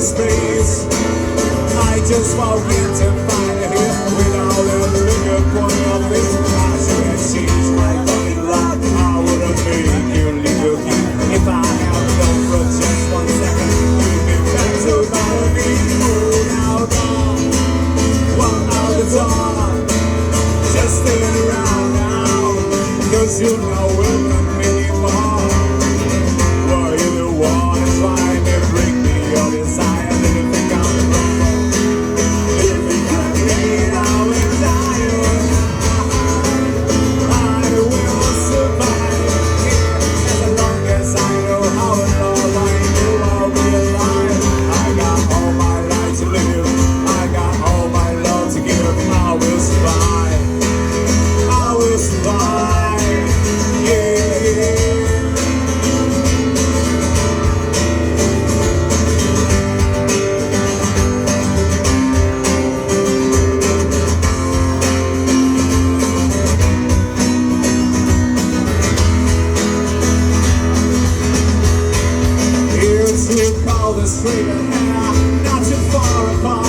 space. I just walk in to find you here without a bigger point of it. I should have changed my fucking life. I would have made you leave your key if I had known for just 1 second. You'd be back to bother me. Oh, now gone, walk out the door. Just stand around now, 'cause you're not welcome anymore. Were you the one trying to break me your desire? Didn't think I'm the wrong. Didn't think I'd be now and die. I will survive here as long as I know how and all I know I'll be alive. I got all my life to live. I got all my love to give. I will survive. I will survive. Yeah. Call the straight ahead, not too far apart.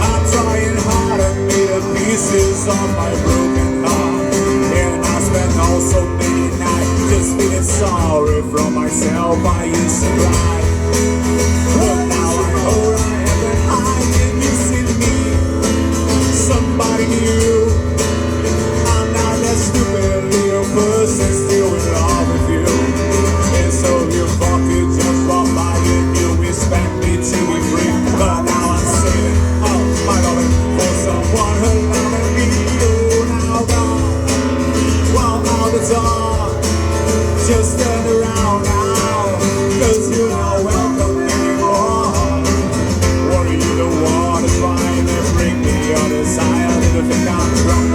I'm trying hard to meet the pieces of my broken heart, and I spent all so many nights just feeling sorry from myself. I used to cry, but now I know I am and I can you see me. Somebody new. I'm not that stupid little person still in love with you. And so you fucking just walk by and you expect me to be free. But now I'm saying, oh my loving for someone who loves me. Oh, now gone, walk out the door. Just stand around now, 'cause you're not welcome anymore. Were you the one trying to bring me your desire? Didn't think I'm wrong.